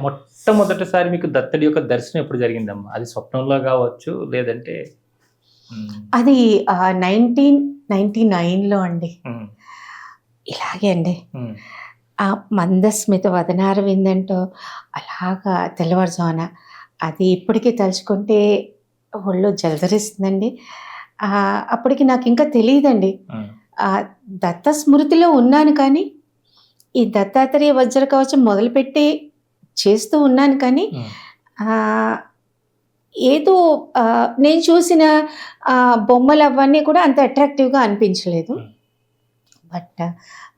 మొట్టమొదటిసారి మీకు దత్తడి యొక్క దర్శనం ఎప్పుడు జరిగిందమ్మా? అది స్వప్నంలో గావచ్చు, లేదంటే అది 1999లో అండి. హ్మ్. ఇలాగే అండి. హ్మ్. ఆ మందస్మిత వదనార విందంటో అలాగా తెల్లవారుజామున అది ఇప్పటికీ తలుచుకుంటే ఒళ్ళు జలధరిస్తుందండి. అప్పటికి నాకింకా తెలీదండి. హ్మ్. దత్త స్మృతిలో ఉన్నాను కానీ, ఈ దత్తాత్రేయ వజ్ర కవచం మొదలుపెట్టి చేస్తూ ఉన్నాను కానీ, హ్మ్. ఆహ్, ఏదో నేను చూసిన బొమ్మలు అవన్నీ కూడా అంత అట్రాక్టివ్‌గా అనిపించలేదు. హ్మ్. But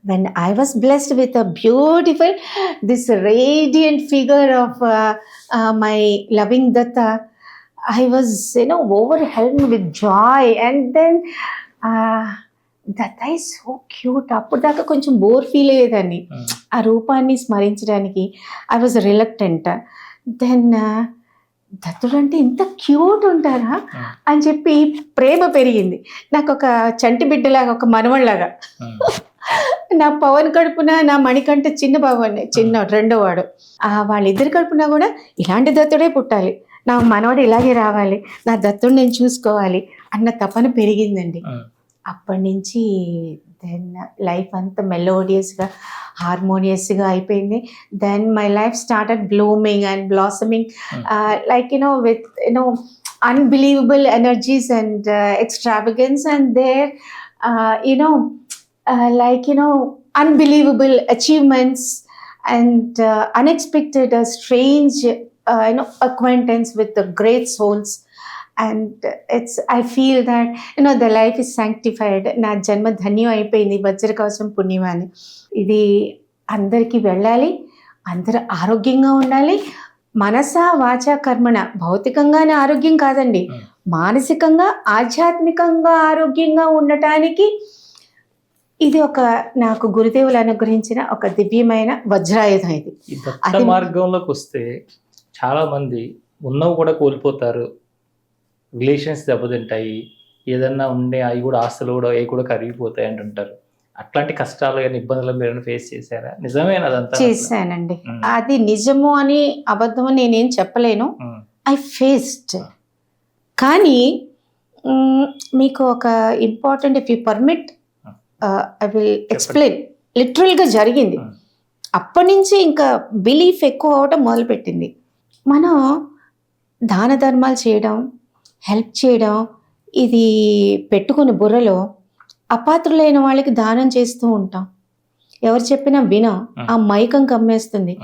when I was blessed with a beautiful, this radiant figure of my loving Datta, I was, overwhelmed with joy. And then Datta is so cute. అప్పుడు దాకా కొంచెం బోర్ ఫీల్ అయ్యేదాన్ని ఆ రూపాన్ని స్మరించడానికి. I was reluctant. దెన్ దత్తుడు అంటే ఇంత క్యూట్ ఉంటారా అని చెప్పి ప్రేమ పెరిగింది. నాకు ఒక చంటి బిడ్డలాగా, ఒక మనవళ్ళలాగా. నా పవన్ కడుపున నా మణికంఠ చిన్న బాబుని, రెండోవాడు. వాళ్ళిద్దరి కడుపున కూడా ఇలాంటి దత్తుడే పుట్టాలి, నా మనవడు ఇలాగే రావాలి, నా దత్తుడు నేను చూసుకోవాలి అన్న తపన పెరిగిందండి. అప్పటి నుంచి దెన్ లైఫ్ అంతా మెలోడియస్గా, హార్మోనియస్గా అయిపోయింది. Then my life started blooming and blossoming with unbelievable energies and extravagance, and there unbelievable achievements and unexpected strange acquaintance with the great souls. And I feel that the life is sanctified. నా జన్మ ధన్యం అయిపోయింది వజ్ర కవచం పుణ్యమాని. ఇది అందరికీ వెళ్ళాలి, అందరూ ఆరోగ్యంగా ఉండాలి. మనస వాచ కర్మణ, భౌతికంగానే ఆరోగ్యం కాదండి, మానసికంగా ఆధ్యాత్మికంగా ఆరోగ్యంగా ఉండటానికి ఇది ఒక నాకు గురుదేవులు అనుగ్రహించిన ఒక దివ్యమైన వజ్రాయుధం. ఇది ఈ దత్త మార్గంలోకి వస్తే చాలా మంది ఉన్నవి కూడా కోల్పోతారు, రిలేషన్స్ దెబ్బతింటాయి, ఏదన్నా ఉండే అవి కూడా ఆస్తులు కూడా అవి కూడా కరిగిపోతాయి అంటుంటారు. అట్లాంటి కష్టాలు కానీ ఇబ్బందులు మీరు ఫేస్ చేశారా? నిజమేనా అదంతా? చేశానండి. అది నిజము అని అబద్ధము నేనేం చెప్పలేను. I faced. కానీ మీకు ఒక important, if you permit I will explain. లిటరల్గా జరిగింది. అప్పటి నుంచి ఇంకా బిలీఫ్ ఎక్కువ అవడం మొదలుపెట్టింది. మనం దాన ధర్మాలు చేయడం, హెల్ప్ చేయడం, ఇది పెట్టుకుని బుర్రలో అపాత్రులైన వాళ్ళకి దానం చేస్తూ ఉంటాం. ఎవరు చెప్పినా వినం, ఆ మైకం కమ్మేస్తుంది.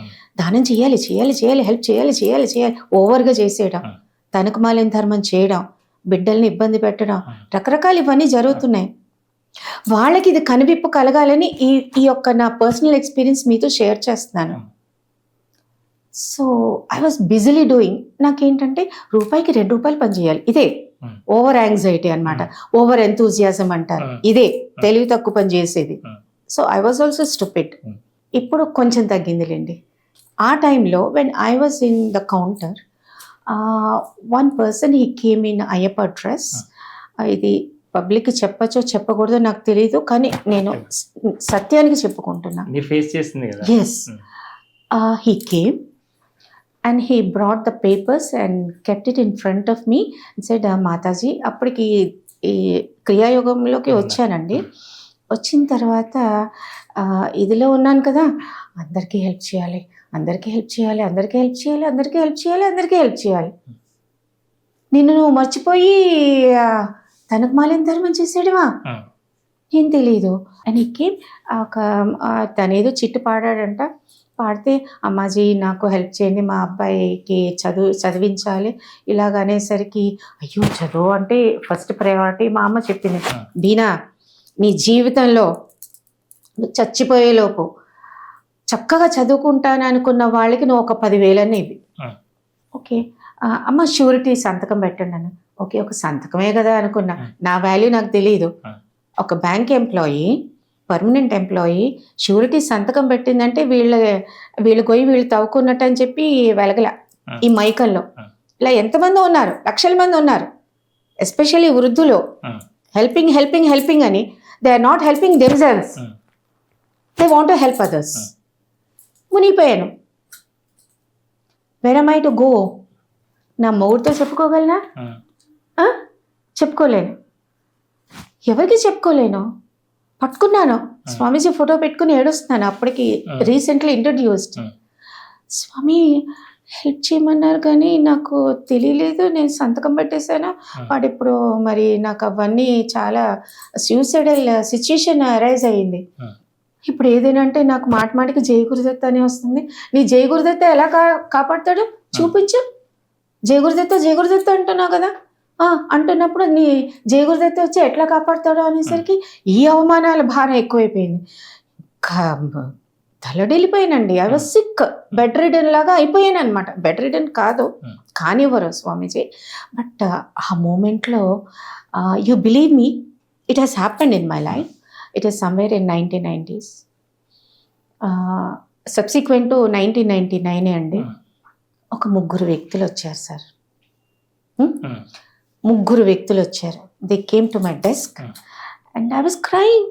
దానం చేయాలి చేయాలి చేయాలి, హెల్ప్ చేయాలి చేయాలి చేయాలి, ఓవర్గా చేసేయడం, తనకు మాలిన ధర్మం చేయడం, బిడ్డల్ని ఇబ్బంది పెట్టడం, రకరకాలు ఇవన్నీ జరుగుతున్నాయి. వాళ్ళకి ఇది కనువిప్పు కలగాలని ఈ యొక్క నా పర్సనల్ ఎక్స్పీరియన్స్ మీతో షేర్ చేస్తున్నాను. So I was busily doing. నాకేంటంటే రూపాయికి 2 రూపాయలు పని చేయాలి, ఇదే ఓవర్ యాంగ్జైటీ అనమాట, ఓవర్ ఎంతూజియాజం అంటారు, ఇదే తెలివి తక్కువ పని చేసేది. So I was also stupid. ఇప్పుడు కొంచెం తగ్గిందిలేండి. ఆ టైంలో when I was in the counter, one person he came in Ayyappa dress. ఇది పబ్లిక్కి చెప్పచ్చో చెప్పకూడదో నాకు తెలీదు, కానీ నేను సత్యానికి చెప్పుకుంటున్నా. Yes, he came and he brought the papers and kept it in front of me and said, Mataji, అప్పటికి ఈ క్రియాయోగంలోకి వచ్చానండి. వచ్చిన తర్వాత ఇదిలో ఉన్నాను కదా, అందరికీ హెల్ప్ చేయాలి, అందరికీ హెల్ప్ చేయాలి, అందరికీ హెల్ప్ చేయాలి, అందరికీ హెల్ప్ చేయాలి, అందరికీ హెల్ప్ చేయాలి. నిన్ను నువ్వు మర్చిపోయి తనకు మాలిన ధర్మం చేసాడువా, ఏం తెలీదు అని ఒక తనేదో చిట్టు పాడాడంట. పాడితే, అమ్మాజీ నాకు హెల్ప్ చేయండి, మా అబ్బాయికి చదివించాలి, ఇలాగ అనేసరికి, అయ్యో చదువు అంటే ఫస్ట్ ప్రయారిటీ. మా అమ్మ చెప్పింది, దీనా నీ జీవితంలో చచ్చిపోయేలోపు చక్కగా చదువుకుంటాను అనుకున్న వాళ్ళకి నువ్వు ఒక 10,000 ఇవి. ఓకే అమ్మ, షూరిటీ సంతకం పెట్టండి అన్న. ఓకే, ఒక సంతకమే కదా అనుకున్నా, నా వాల్యూ నాకు తెలియదు. ఒక bank employee, permanent employee, surety సంతకం పెట్టిందంటే వీళ్ళు పోయి వీళ్ళు తవ్వుకున్నట్టు అని చెప్పి వెలగల. ఈ మైకల్లో ఇలా ఎంతమంది ఉన్నారు, లక్షల మంది ఉన్నారు, ఎస్పెషల్లీ వృద్ధులు. హెల్పింగ్ హెల్పింగ్ హెల్పింగ్ అని, they are not helping themselves, they want to help others. మునిగిపోయాను. Where am I to go? నా మొగుడితో చెప్పుకోగలనా? చెప్పుకోలేను. ఎవరికి చెప్పుకోలేను. పట్టుకున్నాను, స్వామీజీ ఫోటో పెట్టుకుని ఏడుస్తున్నాను. అప్పటికి రీసెంట్లీ ఇంట్రడ్యూస్డ్. స్వామి హెల్ప్ చేయమన్నారు కానీ నాకు తెలియలేదు, నేను సంతకం పెట్టేశాను. వాడు ఇప్పుడు మరి నాకు అవన్నీ చాలా సూసైడల్ సిచ్యుయేషన్ అరైజ్ అయ్యింది. ఇప్పుడు ఏదైనా అంటే నాకు మాటికి జై గురుదత్త అని వస్తుంది. నీ జై గురుదత్త ఎలా కాపాడతాడు చూపించు. జై గురుదత్త అంటున్నావు కదా, అంటున్నప్పుడు నీ జై గురుదత్త వచ్చి ఎట్లా కాపాడతాడో అనేసరికి ఈ అవమానాల భారం ఎక్కువైపోయింది. తలడిల్లిపోయానండి. I was sick, bedridden లాగా అయిపోయాను అనమాట. బెడ్ రిడన్ కాదు, కానివ్వరు స్వామీజీ. బట్ ఆ మూమెంట్లో you believe me, it has happened in my life. It is somewhere in 1990s. Subsequent to 1999 అండి. ఒక 3 వ్యక్తులు వచ్చారు సార్. 3 వ్యక్తులు వచ్చారు. They came to my desk and I was crying.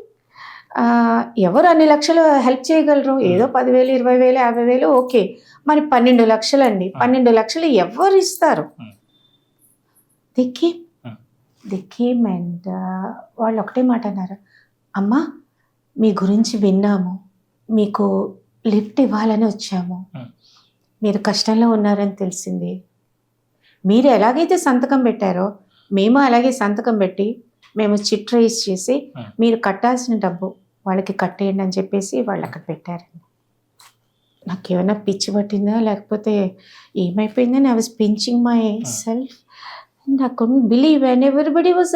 ఎవరు అన్ని లక్షలు హెల్ప్ చేయగలరు? ఏదో 10,000, 20,000, 50,000 ఓకే. మరి 12 లక్షలు అండి. 12 లక్షలు ఎవరు ఇస్తారు? దే కేమ్ అండ్ వాళ్ళు ఒకటే మాట అన్నారు, అమ్మా మీ గురించి విన్నాము, మీకు లిఫ్ట్ ఇవ్వాలని వచ్చాము, మీరు కష్టంలో ఉన్నారని తెలిసింది. మీరు ఎలాగైతే సంతకం పెట్టారో మేము అలాగే సంతకం పెట్టి మేము చిట్ రైజ్ చేసి మీరు కట్టాల్సిన డబ్బు వాళ్ళకి కట్టేయండి అని చెప్పేసి వాళ్ళు అక్కడ పెట్టారండి. నాకు ఏమైనా పిచ్చి పట్టిందా లేకపోతే ఏమైపోయిందని I was pinching myself and I couldn't believe and everybody was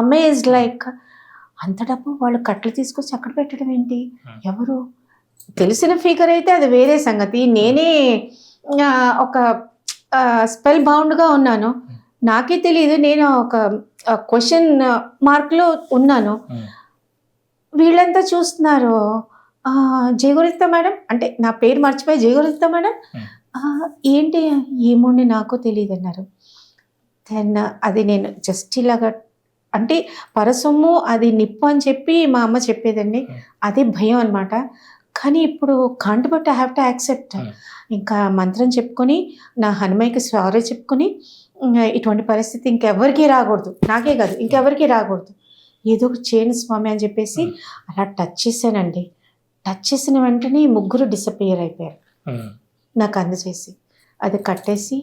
amazed. Like అంత డబ్బు వాళ్ళు కట్టలు తీసుకొచ్చి అక్కడ పెట్టడం ఏంటి? ఎవరు? తెలిసిన ఫిగర్ అయితే అది వేరే సంగతి. నేనే ఒక స్పెల్ బౌండ్గా ఉన్నాను, నాకే తెలియదు. నేను ఒక క్వశ్చన్ మార్క్లో ఉన్నాను. వీళ్ళంతా చూస్తున్నారు, జయగురిత మేడం అంటే నా పేరు మర్చిపోయి జయగురిత మేడం ఏంటి ఏమోండి నాకు తెలియదు అన్నారు. దెన్ అది నేను జస్ట్ ఇలాగా అంటే పరసొమ్ము అది నిప్పు అని చెప్పి మా అమ్మ చెప్పేదండి. అదే భయం అనమాట. కానీ ఇప్పుడు can't but I have to accept. ఇంకా మంత్రం చెప్పుకొని నా హనుమయ్యకి సారీ చెప్పుకొని ఇటువంటి పరిస్థితి ఇంకెవరికి రాకూడదు, నాకే కాదు ఇంకెవరికి రాకూడదు, ఏదో ఒకటి చేయండి స్వామి అని చెప్పేసి అలా టచ్ చేశానండి. టచ్ చేసిన వెంటనే 3 డిసపియర్ అయిపోయారు. నాకు అందజేసి అది కట్టేసి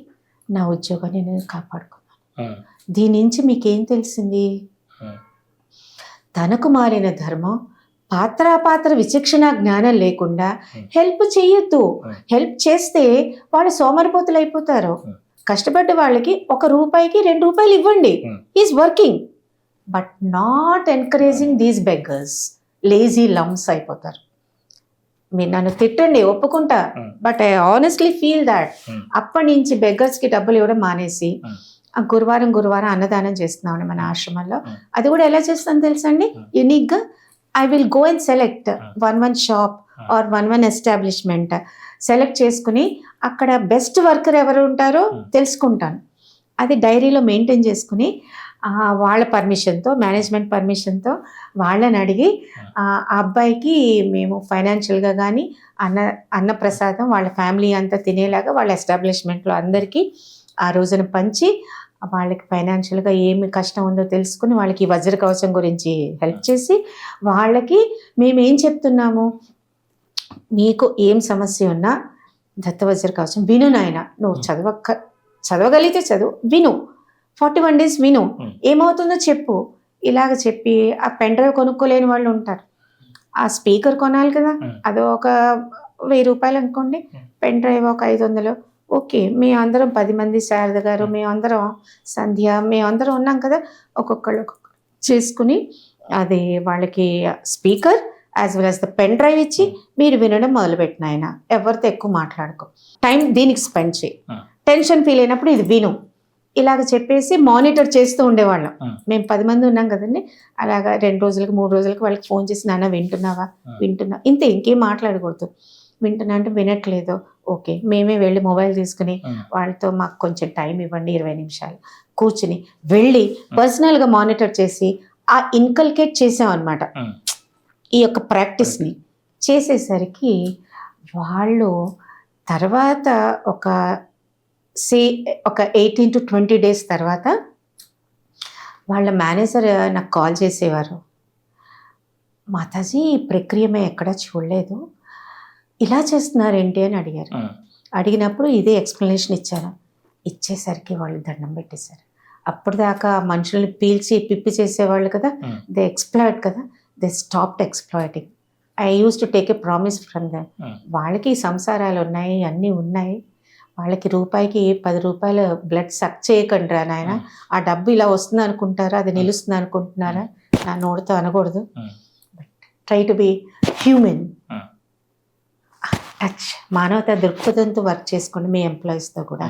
నా ఉద్యోగాన్ని నేను కాపాడుకున్నాను. దీని నుంచి మీకేం తెలిసింది? తనకు మారిన ధర్మం, పాత్ర విచక్షణ జ్ఞానం లేకుండా హెల్ప్ చేయొద్దు. హెల్ప్ చేస్తే వాళ్ళు సోమరిపోతులు అయిపోతారు. కష్టపడ్డ వాళ్ళకి 1 రూపాయికి 2 రూపాయలు ఇవ్వండి. Is working but not encouraging these beggars. Lazy lumps అయిపోతారు. మీరు నన్ను తిట్టండి ఒప్పుకుంటా, but I honestly feel that అప్పటి నుంచి బెగ్గర్స్కి డబ్బులు ఇవ్వడం మానేసి గురువారం అన్నదానం చేస్తున్నామని మన ఆశ్రమంలో. అది కూడా ఎలా చేస్తాను తెలుసండి, యూనిక్గా I will go and select one shop or one establishment select చేసుకుని అక్కడ బెస్ట్ వర్కర్ ఎవరు ఉంటారో తెలుసుకుంటాను. అది డైరీలో మెయింటైన్ చేసుకుని వాళ్ళ పర్మిషన్తో, మేనేజ్మెంట్ పర్మిషన్తో వాళ్ళని అడిగి ఆ అబ్బాయికి మేము ఫైనాన్షియల్గా కానీ అన్నప్రసాదం వాళ్ళ ఫ్యామిలీ అంతా తినేలాగా వాళ్ళ ఎస్టాబ్లిష్మెంట్లో అందరికీ ఆ రోజున పంచి వాళ్ళకి ఫైనాన్షియల్గా ఏమి కష్టం ఉందో తెలుసుకుని వాళ్ళకి వజ్ర కవచం గురించి హెల్ప్ చేసి వాళ్ళకి మేమేం చెప్తున్నాము, నీకు ఏం సమస్య ఉన్నా దత్తవజ్ర కవచం విను నాయన, నువ్వు చదవగలిగితే చదువు, విను 41 days విను, ఏమవుతుందో చెప్పు. ఇలాగ చెప్పి ఆ పెన్ డ్రైవ్ కొనుక్కోలేని వాళ్ళు ఉంటారు, ఆ స్పీకర్ కొనాలి కదా, అదో ఒక 1000 రూపాయలు అనుకోండి, పెన్ డ్రైవ్ ఒక 500. ఓకే, మేమందరం 10 మంది, శారద గారు మేమందరం, సంధ్య మేమందరం ఉన్నాం కదా, ఒక్కొక్కళ్ళు చేసుకుని అది వాళ్ళకి speaker as well as the pen drive ఇచ్చి మీరు వినడం మొదలుపెట్టిన ఆయన ఎవరితో ఎక్కువ మాట్లాడుకో, టైం దీనికి స్పెండ్ చేయి, టెన్షన్ ఫీల్ అయినప్పుడు ఇది విను, ఇలాగ చెప్పేసి మానిటర్ చేస్తూ ఉండేవాళ్ళం. మేము 10 మంది ఉన్నాం కదండి, అలాగా 2 రోజులకి 3 రోజులకి వాళ్ళకి ఫోన్ చేసి నాన్న వింటున్నా ఇంతే, ఇంకేం మాట్లాడకూడదు. వింటున్నా అంటే వినట్లేదు, ఓకే మేమే వెళ్ళి మొబైల్ తీసుకుని వాళ్ళతో మాకు కొంచెం టైం ఇవ్వండి 20 నిమిషాలు కూర్చుని వెళ్ళి పర్సనల్గా మానిటర్ చేసి ఆ ఇన్కల్కేట్ చేసాం అనమాట. ఈ యొక్క ప్రాక్టీస్ని చేసేసరికి వాళ్ళు తర్వాత ఒక 18 to 20 డేస్ తర్వాత వాళ్ళ మేనేజర్ నాకు కాల్ చేసేవారు. మాతాజీ ఈ ప్రక్రియ మేము ఎక్కడా చూడలేదు, ఇలా చేస్తున్నారేంటి అని అడిగారు. అడిగినప్పుడు ఇదే ఎక్స్ప్లెనేషన్ ఇచ్చేసరికి వాళ్ళు దండం పెట్టేశారు. అప్పుడు దాకా మనుషుల్ని పీల్చి పిప్పి చేసేవాళ్ళు కదా, దే ఎక్స్ప్లాయిట్ కదా, they stopped exploiting. I use to take a promise from them. వాళ్ళకి సంసారాలు ఉన్నాయి, అన్నీ ఉన్నాయి, వాళ్ళకి రూపాయికి 10 రూపాయలు బ్లడ్ సక్ చేయకండి రా నాయన, ఆ డబ్బు ఇలా వస్తుంది అనుకుంటారా, అది నిలుస్తుంది అనుకుంటున్నారా, నా నోటితో అనకూడదు. Try to be human, touch, మానవతా దృక్పథంతో వర్క్ చేసుకోండి మీ ఎంప్లాయీస్తో కూడా.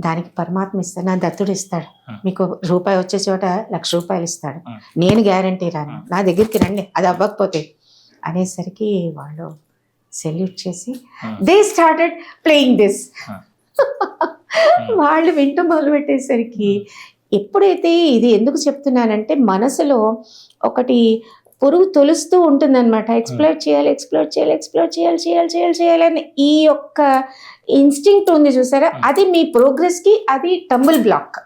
దానికి పరమాత్మ ఇస్తాడు, నా దత్తుడు ఇస్తాడు, మీకు రూపాయి వచ్చే చోట 1,00,000 రూపాయలు ఇస్తాడు, నేను గ్యారంటీ రాను, నా దగ్గరికి రండి, అది అవ్వకపోతే అనేసరికి వాళ్ళు సెల్యూట్ చేసి దే స్టార్టెడ్ ప్లేయింగ్ దిస్. వాళ్ళు వింటూ మొదలుపెట్టేసరికి ఎప్పుడైతే ఇది ఎందుకు చెప్తున్నానంటే మనసులో ఒకటి పురుగు తొలుస్తూ ఉంటుందన్నమాట. ఎక్స్ప్లోర్ చేయాలని ఈ యొక్క ఇన్స్టింక్ట్ ఉంది చూసారా, అది మీ ప్రోగ్రెస్కి అది టంబుల్ బ్లాక్.